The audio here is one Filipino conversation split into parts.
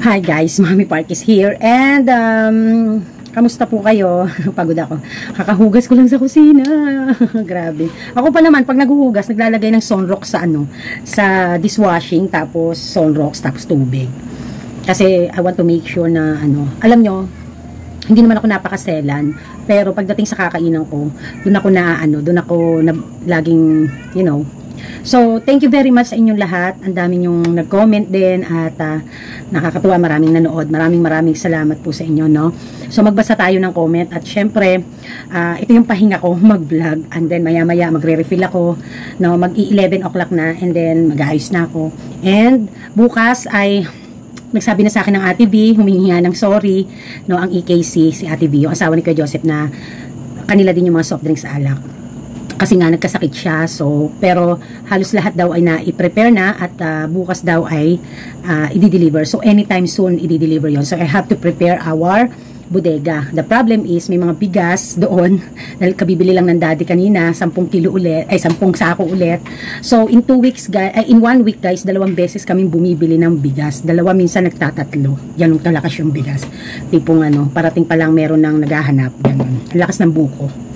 Hi guys, Mami Park is here and kamusta po kayo? Pagod ako. Kakahugas ko lang sa kusina. Grabe. Ako pa naman pag naghuhugas, naglalagay ng sunrox sa dishwashing, tapos sunrox, tapos tubig. Kasi I want to make sure na alam nyo, hindi naman ako napakaselan, pero pagdating sa kakainan ko, doon ako laging, So, thank you very much sa inyong lahat. Ang dami nyong nag-comment din at nakakatuwa, maraming nanood. Maraming salamat po sa inyo, no? So, magbasa tayo ng comment at syempre, ito yung pahinga ko, mag-vlog, and then maya-maya magre-refill ako, no? Mag-11 o'clock na, and then mag-ayos na ako. And bukas ay nagsabi na sa akin ng Ate V, humingi ng sorry, no? Ang EKC, si Ate V, yung asawa ni Kuya Joseph, na kanila din yung mga soft drinks sa alak. Kasi nga nagkasakit siya, so pero halos lahat daw ay na-i-prepare na at bukas daw ay i-deliver. So anytime soon i-deliver yon. So I have to prepare our bodega. The problem is may mga bigas doon dahil kabibili lang ng daddy kanina, 10 kilo ulit, 10 sako ulit. So in 2 weeks guys, in 1 week guys, 2 beses kaming bumibili ng bigas. 2 minsan nagtatatlo. Yan ang kalakas yung bigas. Tipong parating pa lang meron nang naghahanap. Ganun. Lakas ng buko.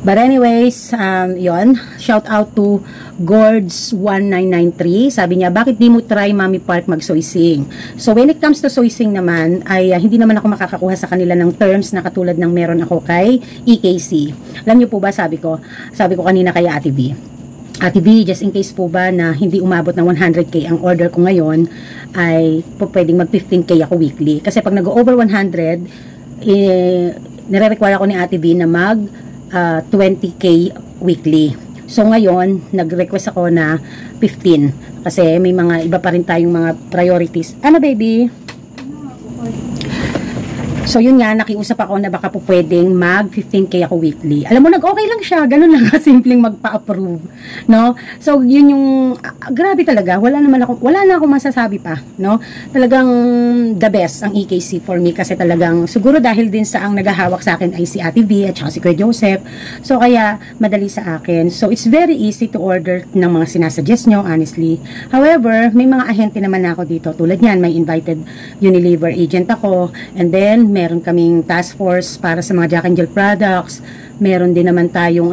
But anyways, yon, shout out to Gords1993. Sabi niya, bakit di mo try Mami Park mag-soy sing? So when it comes to soy sing naman, ay hindi naman ako makakakuha sa kanila ng terms na katulad ng meron ako kay EKC. Alam niyo po ba, sabi ko kanina kay Ate V. Ate V, just in case po ba na hindi umabot ng 100k ang order ko ngayon, ay pwedeng mag 15k ako weekly. Kasi pag nag-over 100, nire-require ako ni Ate V na mag 20k weekly. So ngayon, nag-request ako na 15 kasi may mga iba pa rin tayong mga priorities. Ano baby? So yun nga, nakiusap ako na baka po pwedeng mag 15k ako weekly. Alam mo, nag-okay lang siya, ganun lang, simpleng magpa-approve, no? So yun yung grabe talaga, wala na akong masasabi pa, no? Talagang the best ang EKC for me kasi talagang siguro dahil din sa ang naghahawak sa akin ay si Ate V at saka si Kuya Joseph. So kaya madali sa akin. So it's very easy to order ng mga sinasuggest nyo, honestly. However, may mga ahente naman ako dito. Tulad niyan, may invited Unilever agent ako, and then meron kaming task force para sa mga Jack and Jill products. Meron din naman tayong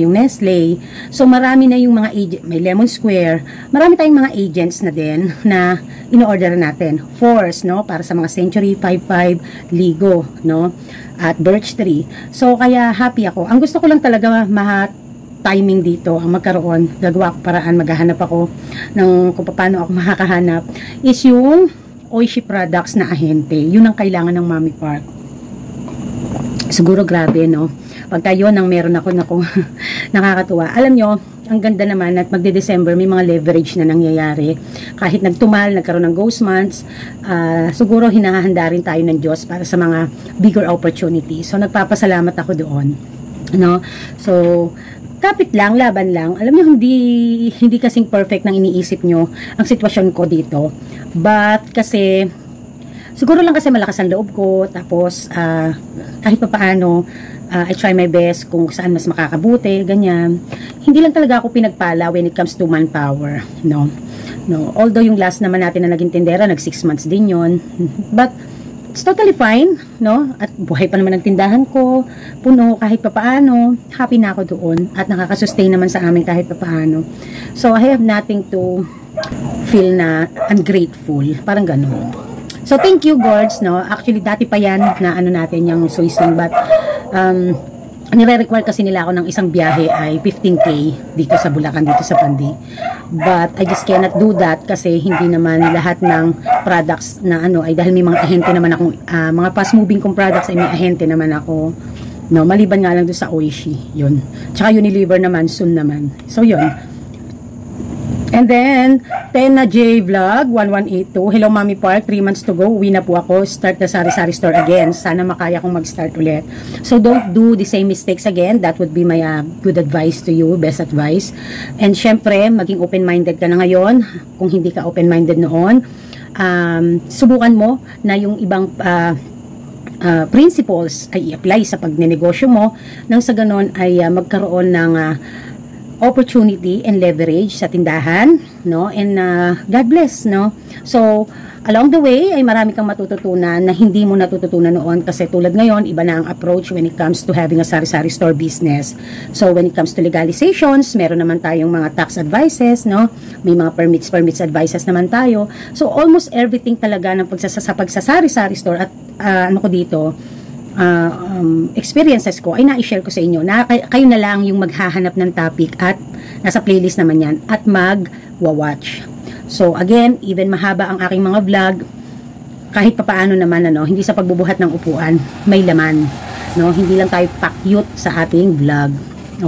Nestle. So marami na yung mga agent, may Lemon Square. Marami tayong mga agents na din na in-order natin. Force, no, para sa mga Century 55, Ligo, no, at Birch Tree. So kaya happy ako. Ang gusto ko lang talaga timing dito ang magkaroon, gagawa ko paraan, maghahanap ako ng kung paano ako makakahanap is yung Oishi products na ahente. Yun ang kailangan ng Mami Park. Siguro grabe, no? Pagka yun ang meron ako nakakatuwa. Alam nyo, ang ganda naman at magde-December may mga leverage na nangyayari. Kahit nagtumal, nagkaroon ng ghost months, siguro hinahanda rin tayo ng Diyos para sa mga bigger opportunities. So nagpapasalamat ako doon. No? So kapit lang, laban lang. Alam niyo, hindi kasing perfect nang iniisip nyo ang sitwasyon ko dito. But kasi siguro lang kasi malakas ang loob ko, tapos kahit pa paano I try my best kung saan mas makakabuti, ganyan. Hindi lang talaga ako pinagpala when it comes to manpower, no. Although yung last naman natin na naging tindera, nag 6 months din yon. But it's totally fine, no? At buhay pa naman ang tindahan ko, puno kahit papaano, happy na ako doon at nakaka-sustain naman sa amin kahit papaano. So I have nothing to feel na ungrateful, parang gano'n. So thank you Gords, no? Actually dati pa yan na natin yung soy sing, but nire-require kasi nila ako ng isang biyahe ay 15k dito sa Bulacan, dito sa Pandi. But I just cannot do that kasi hindi naman lahat ng products na ay dahil may mga ahente naman akong mga fast moving kong products ay may ahente naman ako, no, maliban nga lang doon sa Oishi, yun. Tsaka Unilever naman, soon naman. So yun. And then, Tena J Vlog 1182. Hello Mami Park, 3 months to go. Uwi na po ako. Start the sari-sari store again. Sana makaya kong mag-start ulit. So don't do the same mistakes again. That would be my good advice to you, best advice. And syempre, maging open-minded ka na ngayon. Kung hindi ka open-minded noon, subukan mo na yung ibang principles ay i-apply sa pagnenegosyo mo, nang sa ganon ay magkaroon ng opportunity and leverage sa tindahan, no? And God bless, no? So, along the way ay marami kang matututunan na hindi mo natututunan noon kasi tulad ngayon, iba na ang approach when it comes to having a sari-sari store business. So, when it comes to legalizations, meron naman tayong mga tax advices, no? May mga permits advices naman tayo. So, almost everything talaga ng pagsasari-sari store at ano ko dito, experiences ko ay na-share ko sa inyo na kayo na lang yung maghahanap ng topic at nasa playlist naman yan at mag-watch. So again, even mahaba ang aking mga vlog, kahit papaano naman hindi sa pagbubuhat ng upuan, may laman, no? Hindi lang tayo pakyut sa ating vlog.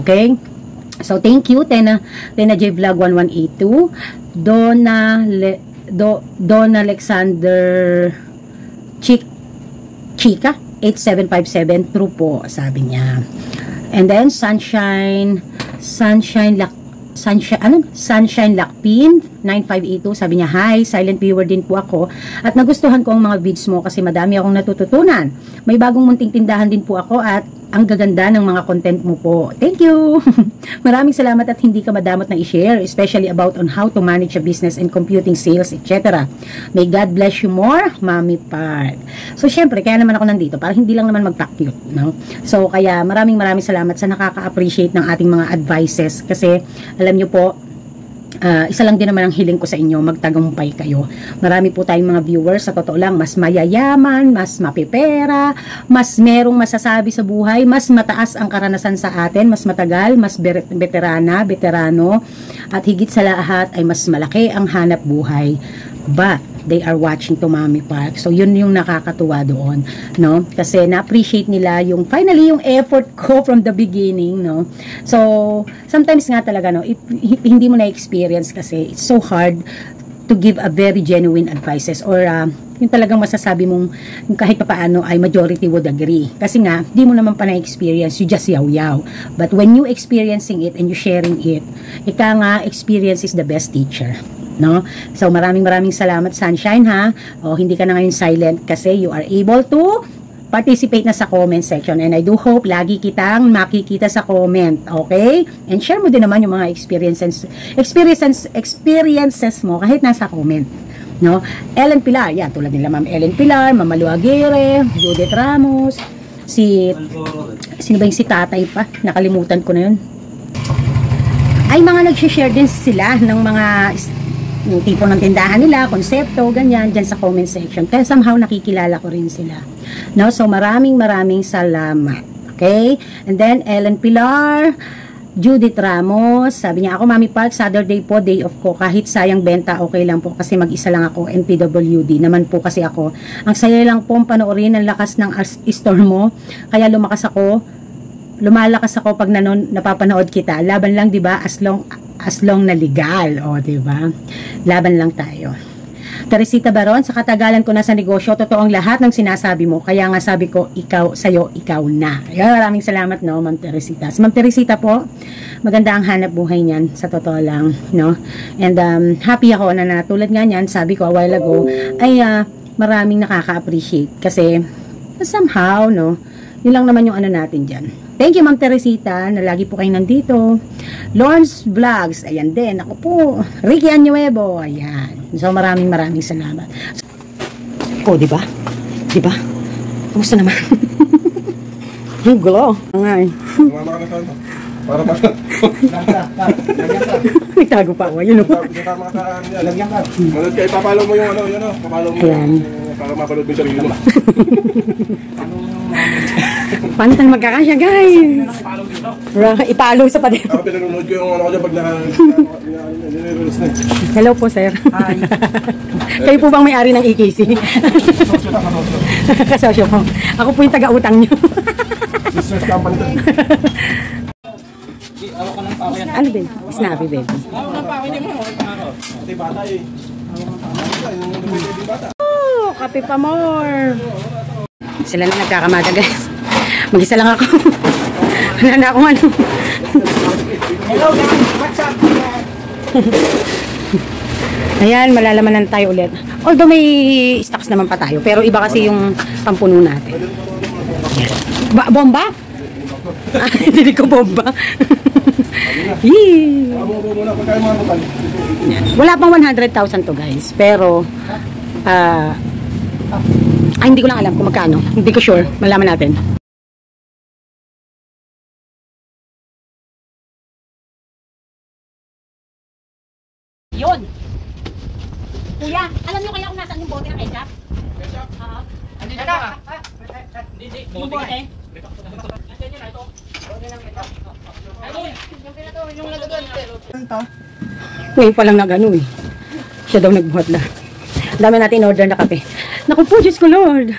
Okay? So thank you Tena J Vlog 1182, Don Alexander Chika 8757, true po, sabi niya. And then Sunshine Lakpin 9582, sabi niya, hi, silent viewer din po ako at nagustuhan ko ang mga vids mo kasi madami akong natututunan. May bagong munting tindahan din po ako at ang gaganda ng mga content mo po. Thank you! Maraming salamat at hindi ka madamot na i-share, especially about on how to manage a business and computing sales, etc. May God bless you more, Mami Park. So, syempre, kaya naman ako nandito para hindi lang naman mag-pakyut, no? So, kaya maraming salamat sa nakaka-appreciate ng ating mga advices kasi, alam nyo po, isa lang din naman ang hiling ko sa inyo, magtagumpay kayo. Marami po tayong mga viewers, sa totoo lang, mas mayayaman, mas mapipera, mas merong masasabi sa buhay, mas mataas ang karanasan sa atin, mas matagal, mas veterano, at higit sa lahat ay mas malaki ang hanap buhay. But they are watching to Mami Park. So yun yung nakakatuwa doon, no? Kasi na-appreciate nila yung finally yung effort ko from the beginning, no? So sometimes nga talaga, no, if hindi mo na-experience kasi it's so hard to give a very genuine advices or yung talagang masasabi mong kahit papaano ay majority would agree. Kasi nga, di mo naman pa na-experience, you just yaw-yaw. But when you experiencing it and you sharing it, ika nga, experience is the best teacher. No? So maraming salamat Sunshine ha. O hindi ka na ngayon silent kasi you are able to participate na sa comment section and I do hope lagi kitang makikita sa comment, okay? And share mo din naman yung mga experiences mo kahit nasa comment, no? Ellen Pilar, yan tulad nila Ma'am Ellen Pilar, Ma'am Malu Aguirre, Judith Ramos, sino ba yung si Tatay pa? Nakalimutan ko na yun. Ay mga nag-share din sila ng mga yung tipo ng tindahan nila, konsepto, ganyan, dyan sa comment section. Kaya somehow nakikilala ko rin sila. No? So, maraming salamat. Okay? And then, Ellen Pilar, Judith Ramos, sabi niya, ako Mami Park, Saturday po, day off ko. Kahit sayang benta, okay lang po kasi mag-isa lang ako, NPWD. Naman po kasi ako. Ang saya lang po panoorin ang lakas ng store mo. Kaya lumalakas ako pag napapanood kita. Laban lang, di ba? As long na legal, o diba? Laban lang tayo. Teresita Baron, sa katagalan ko na sa negosyo, totoong lahat ng sinasabi mo, kaya nga sabi ko, sa'yo, ikaw na. Ayan, maraming salamat, no, Ma'am Teresita. Ma'am Teresita po, maganda ang hanap buhay niyan, sa totoo lang, no? And happy ako na tulad nga niyan, sabi ko a while ago, ay maraming nakaka-appreciate kasi somehow, no, yun lang naman yung ano natin dyan. Thank you Ma'am Teresita na lagi po kayo nandito. Lawrence Vlogs, ayan din. Ako po, Ricky Añuevo, ayan. So maraming salamat. Oh, di ba? Di ba? Kumusta naman? Ang gulo. Nga eh. Para pa. Nagtago pa ako. Yun o. Lagyan ka. Manood ka, ipapalo mo yung ano, yun o. Papalo mo para mapanood mo yung sarili mo. Paano tayo magkakasya, guys? Ipalo sa pader. Ako pinanood ko yung ano ko dyan pag nire-release na. Hello po, sir. Hi. Kayo po bang may-ari ng EKC? Kasosyo po. Ako po yung taga-utang nyo. Sister's company to. Ano din? Snappy, baby. Oh, kape pa more. Sila na nagkakamada, guys. Mag-isa lang ako. Wala na akong ano. Hello guys, what's up? Ayan, malalaman na tayo ulit. Although may stocks naman pa tayo. Pero iba kasi yung pampuno natin. Bomba? Hindi ko bomba. Yee! Muna, pagkain mga kapal. Wala pang 100,000 to guys. Pero, hindi ko lang alam kung magkano. Hindi ko sure. Malaman natin. Yun! Kuya, alam nyo kaya kung nasaan yung bote ng ketchup? Ketchup? Oo. Hindi na ba? Hindi. Yung bote? Ngayon pa lang na gano'n eh. Siya daw nagbuhat na. Dami natin order na kape. Naku po, Diyos ko Lord.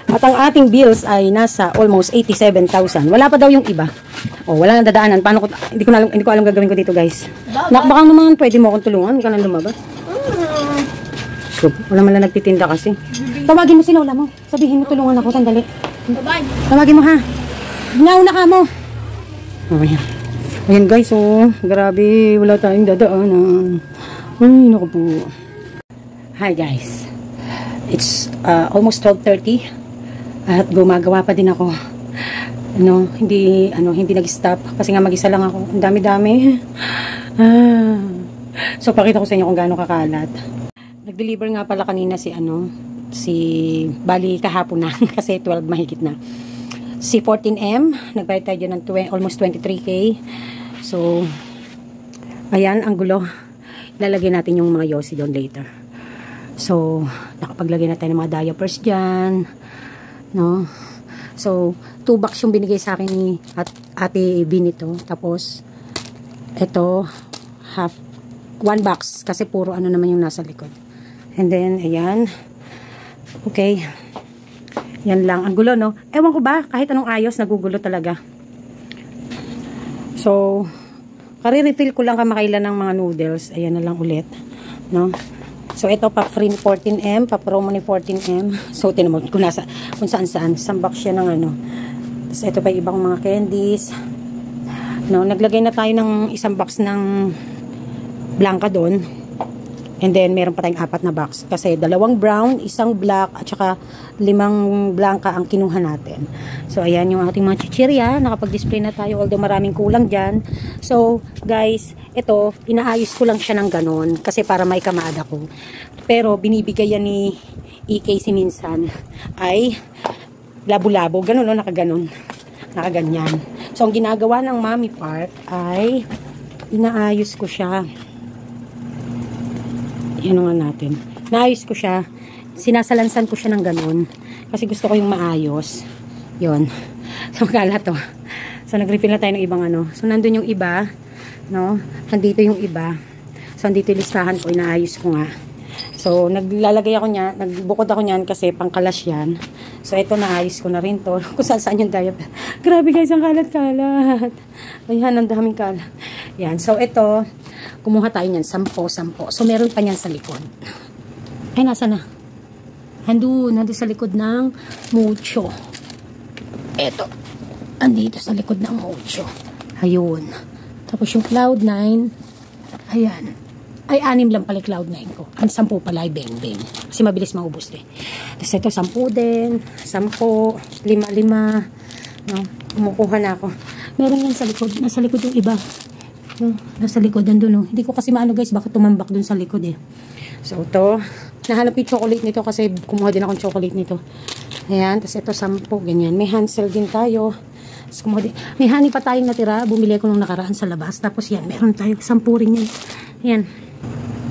At ang ating bills ay nasa almost 87,000. Wala pa daw yung iba. Oh, wala nang dadaanan. Paano ko, hindi ko alam gagawin ko dito, guys. Baka naman pwede mo akong tulungan. Hindi ka nang lumabas. So, wala man lang nagtitinda kasi. Tawagin mo si Lola mo. Sabihin mo tulungan ako. Sandali. Tawagin mo ha. Nauna ka mo. Oh, ayan. Ayan guys, oh. Grabe. Wala tayong dadaanan. Ay, naku po. Hi guys. It's almost 12:30. At gumagawa pa din ako. Hindi nag-stop. Kasi nga mag-isa lang ako. Ang dami-dami. So, pakita ko sa inyo kung gaano kakalat. Nag-deliver nga pala kanina bali kahapon na. Kasi 12 mahigit na. Si 14M. Nagbayad tayo dyan ng almost 23K. So, ayan, ang gulo. Ilalagay natin yung mga yosi doon later. So, nakapaglagay na tayo ng mga diapers dyan. No? So, 2 box yung binigay sa akin ni Ate Binito. Tapos, ito, 1 box. Kasi puro naman yung nasa likod. And then, ayan. Okay. Yan lang. Ang gulo, no? Ewan ko ba, kahit anong ayos, nagugulo talaga. So, kare-refill ko lang kamakailan ng mga noodles. Ayan na lang ulit. No? So, ito pa free ni 14M, pa promo ni 14M. So, tinamod ko kung saan-saan. Isang box siya ng Tapos, ito pa ibang mga candies. No, naglagay na tayo ng isang box ng Blanca doon. And then, meron pa tayong 4 na box. Kasi 2 brown, 1 black, at saka 5 Blanca ang kinuha natin. So, ayan yung ating mga chichirya. Nakapag-display na tayo, although maraming kulang dyan. So, guys, ito, inaayos ko lang siya ng ganon. Kasi para may kamada ko. Pero, binibigay yan ni EKC minsan ay labo-labo. Ganon, no? Nakaganon. Nakaganyan. So, ang ginagawa ng mommy part ay inaayos ko siya. Yan nga natin. Naayos ko siya. Sinasalansan ko siya ng ganun. Kasi gusto ko yung maayos. Yun. So, kala to. So, nag-refill na tayo ng ibang So, nandun yung iba. No? Nandito yung iba. So, nandito yung listahan ko. Inaayos ko nga. So, naglalagay ako niya. Nagbukod ako niyan kasi pangkalas yan. So, ito naayos ko na rin to. Kung saan yung diaper. Grabe guys, ang kalat-kalat. Ayan, ang daming kalat. Yan. So, ito. Kumuha tayo niyan, 10. So, meron pa niyan sa likod. Ay, nasa na? Nandun sa likod ng Mucho. Eto. Andito sa likod ng Mucho. Ayun. Tapos yung Cloud9. Ayan. Ay, 6 lang pala Cloud9 ko. Ang 10 pala ay beng-beng. Kasi mabilis maubos Tapos ito, 10 din. 10. 5. No? Kumukuha na ako. Meron yan sa likod. Nasa likod yung iba. No, nasa likod nandun, no. Hindi ko kasi maano guys, bakit tumambak dun sa likod eh. So ito, nahanap yung chocolate nito kasi kumuha din akong chocolate nito. Ayan, tapos ito 10, ganyan. May Hansel din tayo. Tapos kumuha din. May honey pa tayong natira, bumili ko nung nakaraan sa labas. Tapos yan, meron tayo 10 rin yan. Ayan.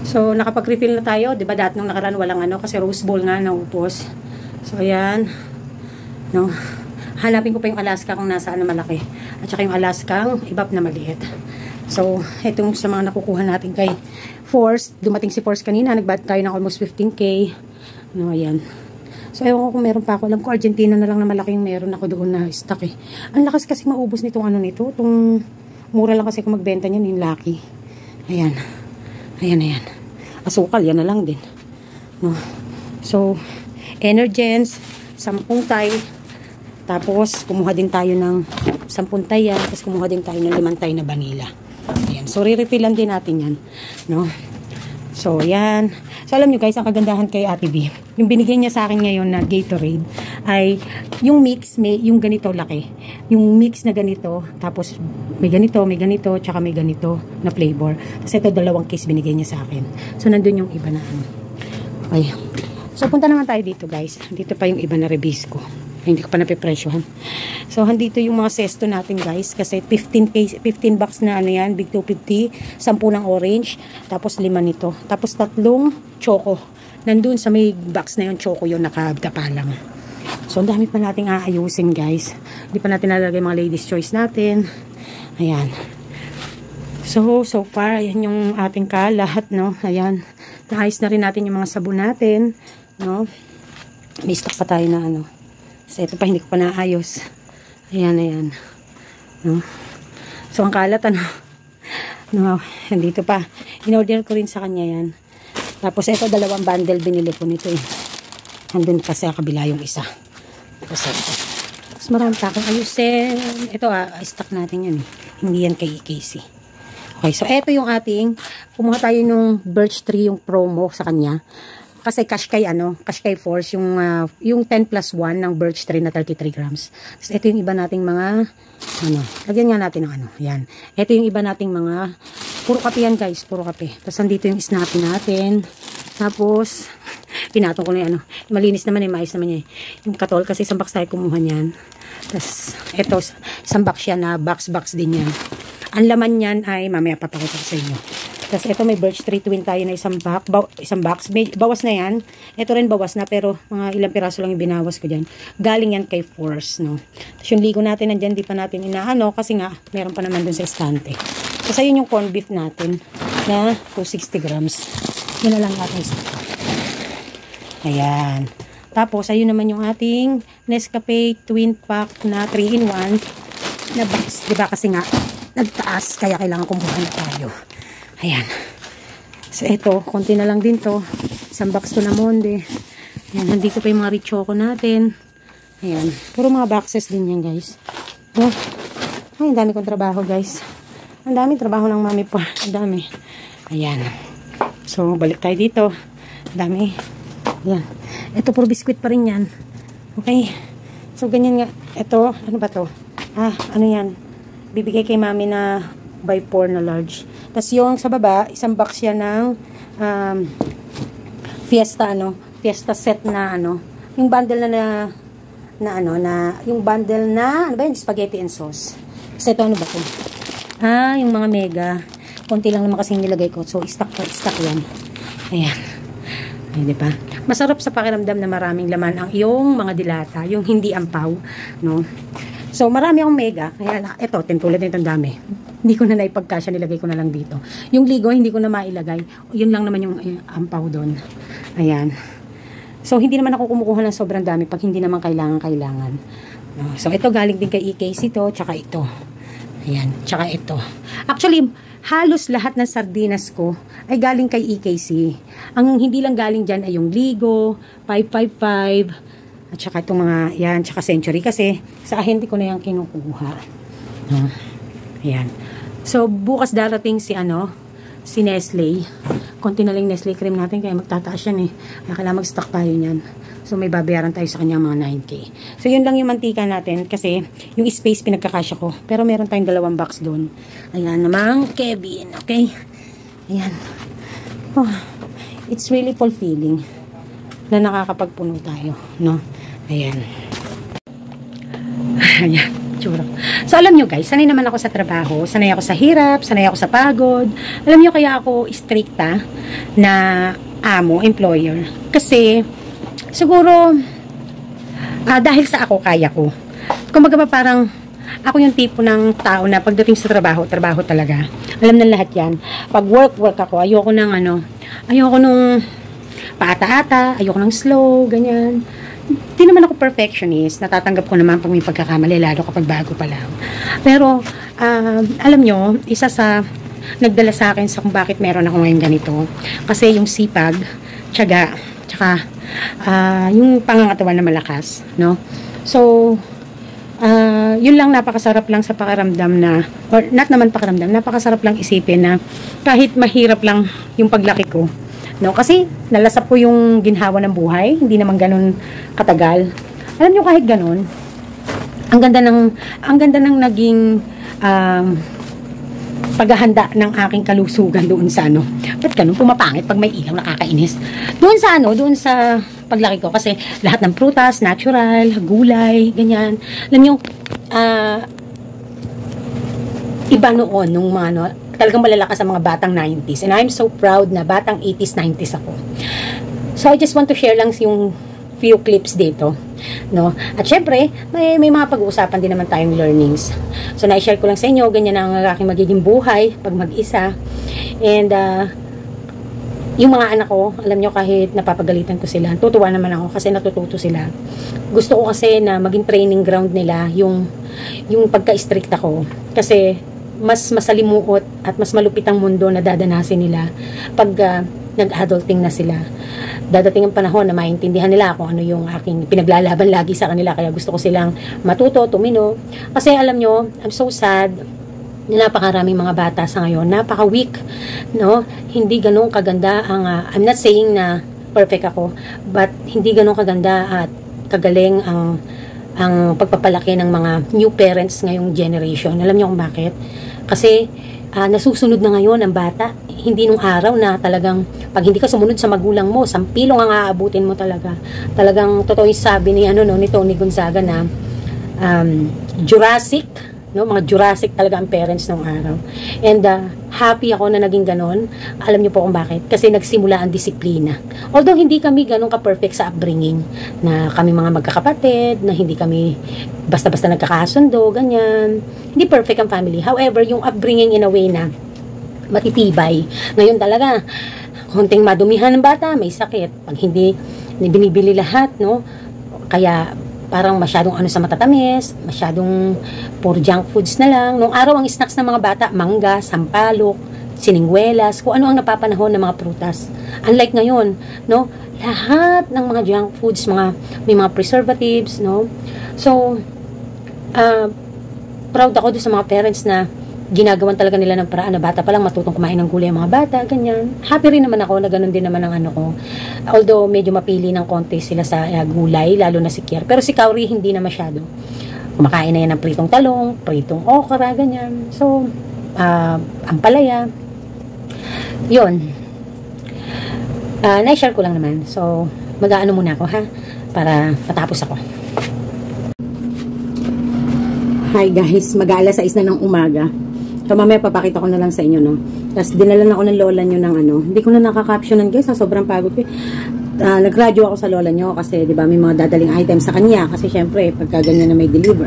So nakapag-refill na tayo, 'di ba? Dati nung nakaraan walang kasi Rose Bowl nga naubos. So ayan. No. Hanapin ko pa yung Alaska kung nasaan na malaki. At saka yung Alaskang ibap na maliit. So, itong sa mga nakukuha natin kay Force. Dumating si Force kanina. Nagbayad tayo ng almost 15K. No, ayan. So, ewan ko kung meron pa ako. Alam ko, Argentina na lang na malaki yung meron ako doon na stock eh. Ang lakas kasi maubos nitong nito. Itong mura lang kasi kung magbenta niyan, yung Lucky. Ayan. Ayan. Asukal, yan na lang din. No. So, Energens, 10 tay. Tapos, kumuha din tayo ng 10 tay yan. Tapos, kumuha din tayo ng 5 tay na vanilla. Ayan. So, re-refillan din natin yan. No? So, yan. So alam nyo guys, ang kagandahan kay Ate B, yung binigay niya sa akin ngayon na Gatorade ay yung mix, may yung ganito laki. Yung mix na ganito, tapos may ganito, tsaka may ganito na flavor. Tapos ito 2 case binigay niya sa akin. So nandun yung iba na ano. Okay. So punta naman tayo dito guys. Dito pa yung iba na Rebisco. Hindi ko pa napipresyohan. So, handito yung mga sesto natin guys. Kasi 15 box na ano yan. Big 250. 10 ng orange. Tapos 5 nito. Tapos 3 choco. Nandun sa may box na yung choco yung nakadapa lang. So, ang dami pa nating aayusin guys. Hindi pa natin nalagay mga ladies choice natin. Ayan. So far, ayan yung ating kalat, no? Ayan. Naayos na rin natin yung mga sabon natin. No? May stock pa tayo na ano. So, ito pa, hindi ko pa naayos. Ayan. No? So, ang kalat, ano? No, dito pa. In-order ko rin sa kanya yan. Tapos, ito, 2 bundle binili ko nito eh. Nandun pa sa kabila yung isa. Tapos, ito. Tapos, marami pa akong ayusin. Ito, stock natin yan eh. Hindi yan kay Casey. Okay, so, ito yung ating, kumuha tayo nung birch tree, yung promo sa kanya. Kasi cash kay Force, yung 10 plus 1 ng birch tree na 33 grams. Tapos ito yung iba nating mga, lagyan nga natin ng yan. Ito yung iba nating mga, puro kape yan guys, puro kape. Tapos andito yung snappy natin. Tapos, pinatong ko na yung malinis naman maayos naman yung katol, kasi isang box tayo kumuha niyan. Tapos, ito, isang box yan na box din yan. Ang laman yan ay, mamaya papakita ko sa inyo. Tapos ito may birch tree twin tayo na isang box. Bawas na yan. Ito rin bawas na pero mga ilang piraso lang yung binawas ko dyan. Galing yan kay Force, no. Tapos yung ligo natin nandyan, di pa natin inaano kasi nga meron pa naman dun sa estante. Tapos ayun yung corned beef natin na 260 grams. Yun na lang natin. Ayan. Tapos ayun naman yung ating Nescafe twin pack na 3-in-1 na box. Diba kasi nga nagtaas kaya kailangan kumuha na tayo. Ayan. So, ito, konti na lang din to. Isang box to na monde. Ayan, nandito pa yung mga Richoco natin. Ayan. Puro mga boxes din yan, guys. Oh. Ay, ang dami kong trabaho, guys. Ang daming trabaho ng mami po. Ang dami. Ayan. So, balik tayo dito. Ang dami. Ayan. Ito, puro biskuit pa rin yan. Okay. So, ganyan nga. Ito, ano ba to? Ano yan? Bibigay kay mami na by 4 na large. Tapos yung sa baba, isang box yan ng Fiesta set na yung bundle yung bundle na, ano ba yun? Spaghetti and sauce. Kasi ito, ano ba ito? Yung mga mega. Konti lang naman kasing nilagay ko. So, stock yan. Ayan. Ayan, diba? Masarap sa pakiramdam na maraming laman ang iyong mga dilata. Yung hindi ampaw, no? So, marami akong mega. Kaya, ito, tulad nito ang dami. Hindi ko na naipagkasya, nilagay ko na lang dito. Yung ligo, hindi ko na mailagay. Yun lang naman yung ampaw doon. Ayan. So, hindi naman ako kumukuha ng sobrang dami pag hindi naman kailangan. No? So, ito galing din kay EKC to, tsaka ito. Ayan, tsaka ito. Actually, halos lahat ng sardinas ko ay galing kay EKC. Ang hindi lang galing dyan ay yung Ligo, 555, at saka itong mga, yan, tsaka Century. Kasi, sa ahente ko na yung kinukuha. No? Ayan. So, bukas darating si Nestle. Konti na lang Nestle cream natin, kaya magtataas yan eh. Kaya kailangan mag-stock tayo niyan. So, may babayaran tayo sa kanyang mga 9K. So, yun lang yung mantika natin kasi yung space pinagkakasya ko. Pero meron tayong 2 box doon. Ayan namang Kevin. Okay? Ayan. Oh, it's really fulfilling na nakakapagpuno tayo. No? Ayan. Ayan. So, alam nyo guys, sanay naman ako sa trabaho, sanay ako sa hirap, sanay ako sa pagod. Alam nyo kaya ako stricta na employer. Kasi, siguro, dahil sa ako, kaya ko. Kumbaga ba parang, ako yung tipo ng tao na pagdating sa trabaho, trabaho talaga. Alam na lahat yan. Pag work ako, ayoko nung paata-ata, ayoko ng slow, ganyan. Hindi naman ako perfectionist. Natatanggap ko naman pag may pagkakamali, lalo kapag bago pa lang. Pero, alam nyo, isa sa nagdala sa akin sa kung bakit meron ako ngayon ganito. Kasi yung sipag, tiyaga, tsaka yung pangangatawan na malakas. No? So, yun lang, napakasarap lang sa pakiramdam na, or not naman pakiramdam, napakasarap lang isipin na kahit mahirap lang yung paglaki ko, No? Kasi nalasap po yung ginhawa ng buhay, hindi naman ganun katagal. Alam nyo, kahit ganun, ang ganda ng naging paghahanda ng aking kalusugan doon sa ano. Ba't ganun pumapangit pag may ilaw, nakakainis. Doon sa paglaki ko, kasi lahat ng prutas, natural, gulay, ganyan. Alam nyo, iba noon, nung mga ano, talagang malalakas ang mga batang 90s. And I'm so proud na batang 80s, 90s ako. So, I just want to share lang yung few clips dito. No? At syempre, may mga pag-uusapan din naman tayong learnings. So, na-share ko lang sa inyo, ganyan ang aking magiging buhay pag mag-isa. And, yung mga anak ko, alam nyo, kahit napapagalitan ko sila, tutuwa naman ako kasi natututo sila. Gusto ko kasi na maging training ground nila yung pagka-strict ako. Kasi, mas masalimuot at mas malupit ang mundo na dadanasin nila pag nag-adulting na sila. Dadating ang panahon na maintindihan nila kung ano yung aking pinaglalaban lagi sa kanila, kaya gusto ko silang matuto, tumino. Kasi alam nyo, I'm so sad na napakaraming mga bata sa ngayon, napaka-weak, no? Hindi ganun kaganda ang, I'm not saying na perfect ako, but hindi ganun kaganda at kagaling ang pagpapalaki ng mga new parents ngayong generation. Alam niyo kung bakit? Kasi nasusunod na ngayon ang bata. Hindi nung araw na talagang pag hindi ka sumunod sa magulang mo, sampilong ang aabutin mo talaga. Talagang totoo yung sabi ni ni Tony Gonzaga na Jurassic, no? Mga Jurassic talaga ang parents nung araw. And happy ako na naging ganon. Alam niyo po kung bakit? Kasi nagsimula ang disiplina. Although hindi kami ganon ka-perfect sa upbringing, na kami mga magkakapatid, na hindi kami basta-basta nagkakasundo, ganyan. Hindi perfect ang family. However, yung upbringing in a way na matitibay. Ngayon talaga, konting madumihan ng bata, may sakit. Pag hindi binibili lahat, no? Kaya parang masyadong sa matatamis, masyadong puro junk foods na lang. Nung araw ang snacks ng mga bata, mangga, sampalok, siningwelas, kung ano ang napapanahon ng mga prutas. Unlike ngayon, no? Lahat ng mga junk foods, may mga preservatives, no? So, proud ako doon sa mga parents na ginagawan talaga nila ng paraan na bata pa lang matutong kumain ng gulay ang mga bata, ganyan. Happy rin naman ako na ganun din naman ang ko. Although medyo mapili ng konti sila sa gulay, lalo na si Kier. Pero si Kauri hindi na masyado. Kumakain na yan ng pritong talong, pritong okra, ganyan. So, ampalaya. Yun. Na-share ko lang naman. So, mag-aano muna ako, ha? Para patapos ako. Hi guys, mag-aalas 6 na ng umaga. So mamaya papakita ko na lang sa inyo, no. Tapos dinala na ako ng lola nyo ng hindi ko na nakaka-captionan guys, sobrang pagod ko. Nag-radio ako sa lola nyo kasi 'di ba may mga dadaling items sa kanya kasi syempre pagka ganyan na may deliver.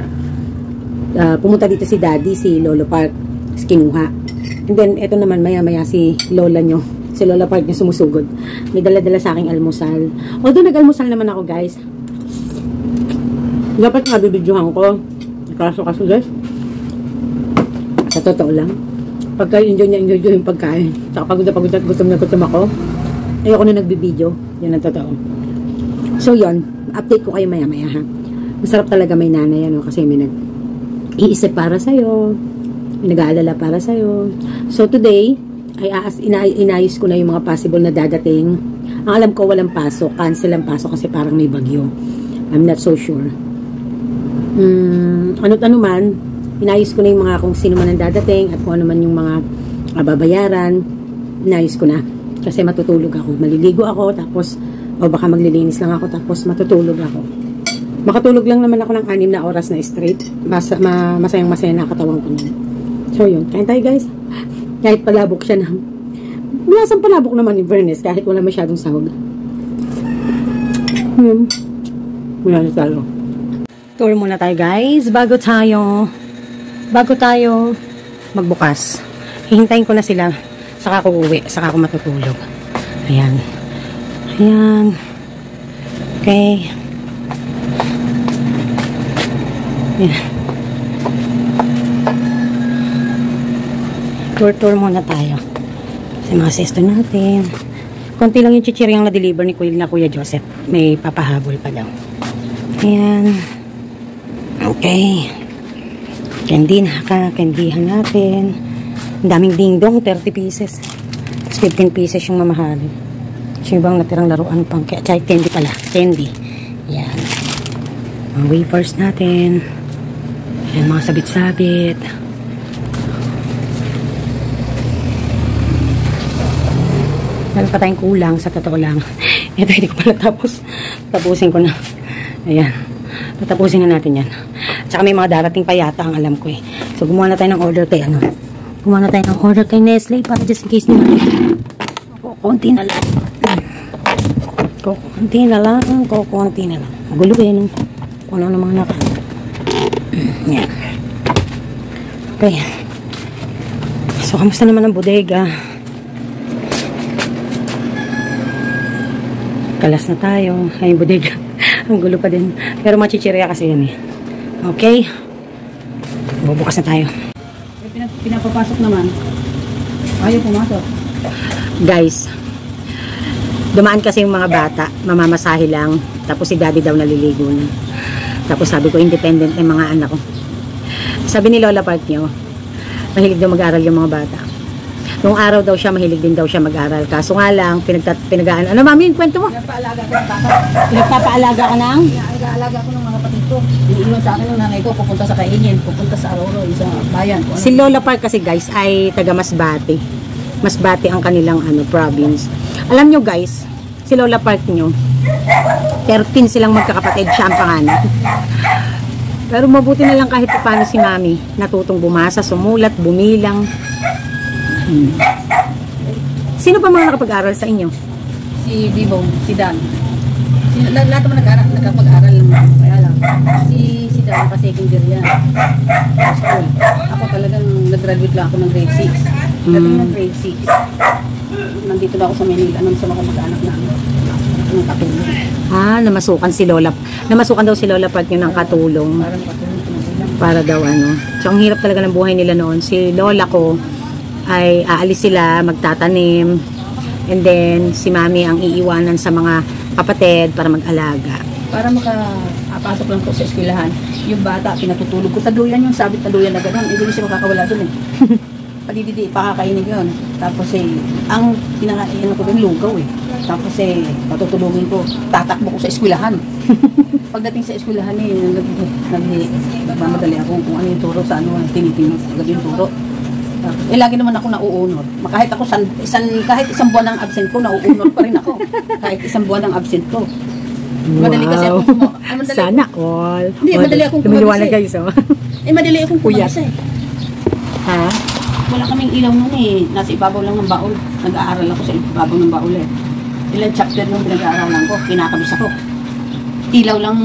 Pumunta dito si Daddy, si Lolo Park, kinuha. And then eto naman maya-maya si lola nyo, si Lola Park niya sumusugod. May dala-dala sa aking almusal. Although nag-almusal naman ako guys. Dapat nga bibidyohan ko. Kaso guys, sa totoo lang, pagka enjoy yung pagkain, saka pagod at gutom ako, ayoko na nagbibideo. Yan ang totoo. So yun, update ko kayo maya-maya, ha. Masarap talaga may nanay, kasi may nag-iisip para sa'yo, may nag-aalala para sa'yo. So today, inayos ko na yung mga possible na dadating. Ang alam ko walang pasok, cancel ang pasok kasi parang may bagyo. I'm not so sure. Ano man, inayos ko na yung mga kung sino man ang dadating at kung ano man yung mga babayaran, inayos ko na. Kasi matutulog ako. Maliligo ako, tapos, o baka maglilinis lang ako, tapos matutulog ako. Makatulog lang naman ako ng 6 na oras na straight. Masayang-masaya na katawan ko nun. So yun, kain tayo guys. Kahit palabok siya na. Lasang palabok naman in fairness, kahit wala masyadong sahog. Wala na talo. Tour muna tayo guys, bago tayo magbukas. Hihintayin ko na sila, saka ako uwi, saka ako matutulog. Ayan. Okay. Ayan. Tour muna tayo sa mga sesto natin. Konti lang yung chichiryang na-deliver ni Kuya Joseph. May papahabol pa daw. Ayan. Okay. Candyhan natin. Ang daming dingdong, 30 pieces. 15 pieces yung mamahalin. So, ibang natirang laruan pang, kaya candy pala, candy. Yan. Mga wafers natin. Yan, mga sabit-sabit. Meron pa tayong kulang, sa totoo lang. Ito, hindi ko pala tapos. Tapusin ko na. Ayan. Tatapusin na natin yan. Tsaka may mga darating pa yata ang alam ko eh. So, gumawa na tayo ng order kay ano. Gumawa na tayo ng order kay Nestle para just in case naman. Konti na lang. Konti na lang. Konti na lang. Magulo eh. No? Kung ano mga nakan. Yan. Okay. So, kamusta naman ang bodega? Kalas na tayo. Ay, bodega. Ang gulo pa din. Pero machichirya kasi yan eh. Okay. Bubukas na tayo. Pinapapasok naman. Ayaw pumasok. Guys, dumaan kasi yung mga bata. Mamamasahe lang. Tapos si daddy daw naliligo na. Tapos sabi ko, independent yung mga anak ko. Sabi ni Lola Park nyo, mahilig daw mag-aral yung mga bata. Nung araw daw siya, mahilig din daw siya mag-aral. Kaso nga lang, pinagaan. Ano mami, yung kwento mo? Pinagpaalaga ko ng bata. Pinagpapaalaga ka ng? Pinag-aalaga ko ng mga kapatid ko. Iniiwan sa akin ng nanay ko, pupunta sa Kaingin, pupunta sa Aroro, sa bayan. Si Lola Park kasi guys, ay taga Masbate. Masbate ang kanilang province. Alam nyo guys, si Lola Park nyo, 13 silang magkakapatid, siya ang panganay. Pero mabuti na lang kahit paano si mami, natutong bumasa, sumulat, bumilang. Sino pa mga nakapag-aral sa inyo? Si Bibong, si Dan. Lahat naman nakapag-aral lang. Kaya lang. Si Dan, pa-secondary yan. School. Ako talagang nag-graduate lang ako ng grade 6. Dating ng grade 6. Nandito na ako sa Manila. Nang sa mga mag-anak namin. Ng katulong. Namasukan si Lola. Namasukan daw si Lola Park yun ng katulong. Parang katulong ko na Para daw So, ang hirap talaga ng buhay nila noon. Si Lola ko, ay aalis sila, magtatanim, and then si mami ang iiwanan sa mga kapatid para mag-alaga. Para makapasok lang po sa eskwelahan, yung bata, pinatutulog ko. Taduyan yung sabit taduyan na gano'n. Hindi siya makakawala dun eh. Padididi, pakakainig yun. Tapos ang pinakain ko dun, lugaw eh. Tapos patutulugin ko, tatakbo ko sa eskwelahan. Pagdating sa eskwelahan nagmamadali ako kung ano yung turo sa tinitingnan ko agad yung turo. Lagi naman ako nauunod. Kahit ako kahit isang buwan ng absent ko, nauunod pa rin ako. Kahit isang buwan ng absent ko. Madali kasi ako Sana all. Hindi, madali akong lumiliwanag guys, oh. Madali akong kumagisa eh. Ha? Wala kaming ilaw nun eh. Nasa ibabaw lang ng baul. Nag-aaral ako sa ibabaw ng baul eh. Ilang chapter nung pinag-aaralan ko, kinakabis ako. Ilaw lang,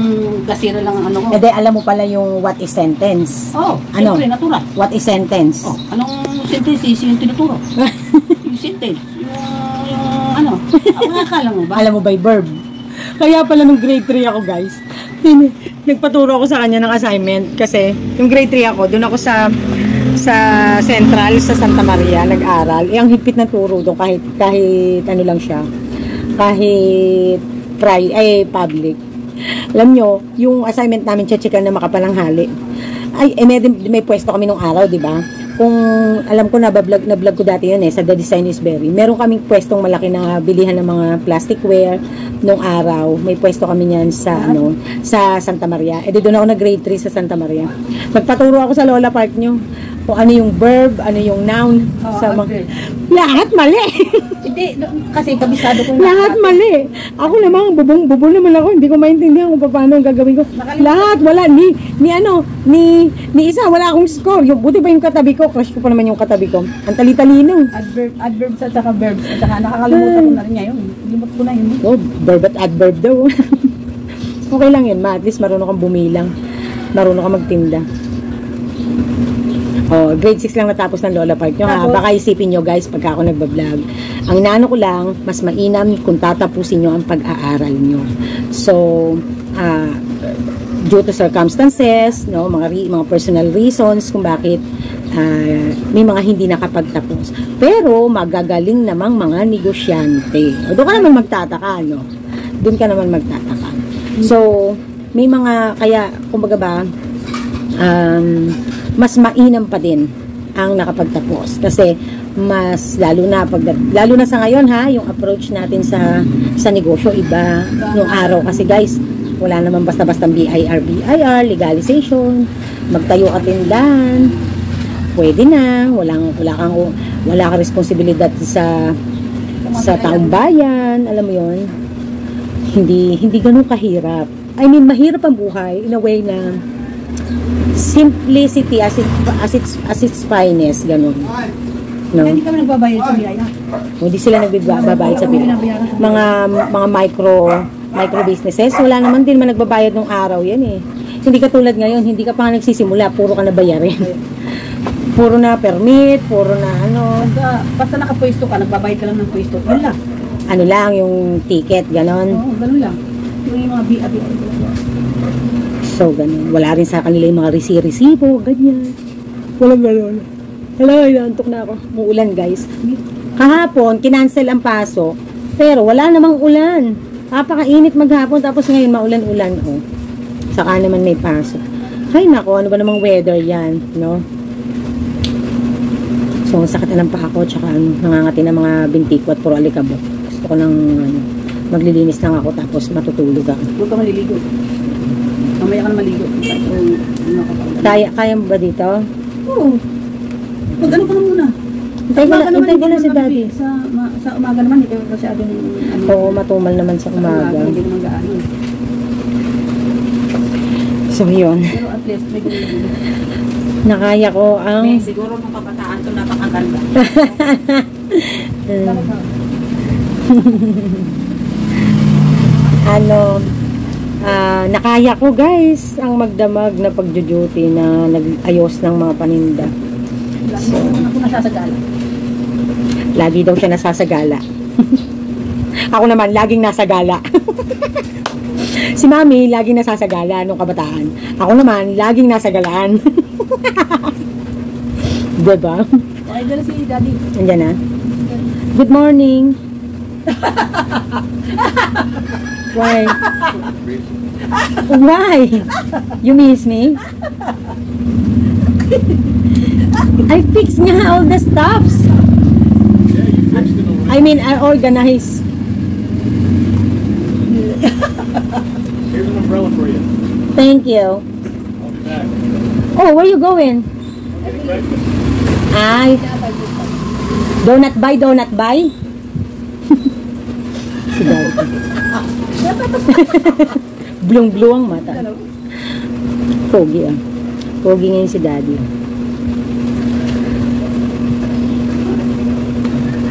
kasira lang ang ko. Alam mo pala yung what is sentence? Siyempre, natural. What is sentence? Anong sentence? Yung tinuturo. Yung sentence. Yung akala mo ba? Alam mo ba yung verb? Kaya pala nung grade 3 ako guys, nagpaturo ako sa kanya ng assignment kasi yung grade 3 ako, doon ako sa Central, sa Santa Maria, nag-aral. Ang higpit na turo doon kahit ano lang siya. Kahit public. Alam nyo, yung assignment namin, check-checkan na makapalanghali. May pwesto kami nung araw, di ba? Kung alam ko na vlog ko dati yun sa The Design is Berry. Meron kaming pwestong malaki na bilihan ng mga plasticware nung araw. May pwesto kami niyan sa sa Santa Maria. Doon ako grade 3 sa Santa Maria. Nagpaturo ako sa Lola Park nyo. Kung ano yung verb, ano yung noun. Lahat mali. Hindi, kasi kabisado ko lahat mali. Ako naman, bubo naman ako. Hindi ko maintindihan kung paano ang gagawin ko. Lahat, wala. Ni isa, wala akong score. Buti pa yung katabi ko. Crush ko pa naman yung katabi ko. Ang tali-talino. Adverbs at saka verbs. At saka nakakalimutan ko na rin ngayon. Limot ko na yun. Verb at adverb daw. Okay lang yun, At least marunong kang bumilang. Marunong kang magtinda. Grade 6 lang natapos ng Lola Park nyo ha. Baka isipin nyo guys pagka ako nagbablog. Ang inaano ko lang, mas mainam kung tatapusin nyo ang pag-aaral nyo. So, due to circumstances, mga personal reasons kung bakit may mga hindi nakapagtapos. Pero, magagaling namang mga negosyante. Doon ka naman magtataka, Doon ka naman magtataka. So, may mga, kaya, kumbaga ba, mas mainam pa din ang nakapagtapos. Kasi, mas lalo na sa ngayon ha, yung approach natin sa negosyo iba. Yung araw kasi guys, wala naman basta-bastang BIR, legalization, magtayo ka tindahan, pwede na, wala kang responsibilidad sa taong bayan, alam mo yon. Hindi ganun kahirap. I mean, mahirap ang buhay in a way na simplicity as its finest, ganun. No? Hindi kami nagbabayad sa biyaya. Hindi sila nagbabayad sa bill. Mga micro businesses, wala naman din nagbabayad ng araw yan eh. Hindi ka tulad ngayon, hindi ka pa nga nagsisimula, puro ka na bayarin. Puro na permit, puro na ano. Basta nakapwesto ka, nagbabayad ka lang ng pwesto. Yun lang. Ano lang, yung ticket, ganon. Oo, ganun lang. Yung mga BIR. So, ganun. Wala rin sa kanila yung mga resibo, ganyan. Walang ganon. Hala, inaantok na ako. Muulan, guys. Kahapon, kinancel ang pasok, pero wala namang ulan. Kapakainit maghapon, tapos ngayon maulan-ulan. Oh. Saka naman may pasok. Ay, nako, ano ba namang weather yan, no? So, sakit na lang pa ako, tsaka nangangati ng mga binti ko at puro alikabok. Gusto ko nang maglilinis lang ako, tapos matutulog ako. Huwag ka maliligo. Mamaya ka na maligo. Kaya mo ba dito? Oo. Mag-ano ka na muna. Hintay ko lang si daddy. Sa umaga naman, hindi ka masyadong Oo, matumal naman sa umaga. Hindi naman gaano. So, yun. Pero at least, may gulong. Nakaya ko ang... Siguro nung kabataan ko napakaganda. Nakaya ko guys ang magdamag na pagjuduty na nag-ayos ng mga paninda. So, ako nasasagala. Lagi daw siya nasasagala. Ako naman, laging nasagala. Si Mami, laging nasasagala nung kabataan. Ako naman, laging nasagalaan. Diba? Okay, dala si Daddy. Andiyan na. Good morning. Why? Why? You miss me? I fixed nga all the stuffs. I mean, I organized. Here's an umbrella for you. Thank you. I'll be back. Oh, where you going? Getting breakfast. Ay, donut buy? Si Daddy. Blue ang mata. Pogi ah. Pogi ngayon si Daddy.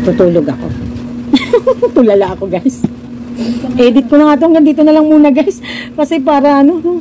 Tutulog ako. Tulala ako guys. Edit ko na nga ito. Hanggang dito na lang muna guys. Kasi para ano,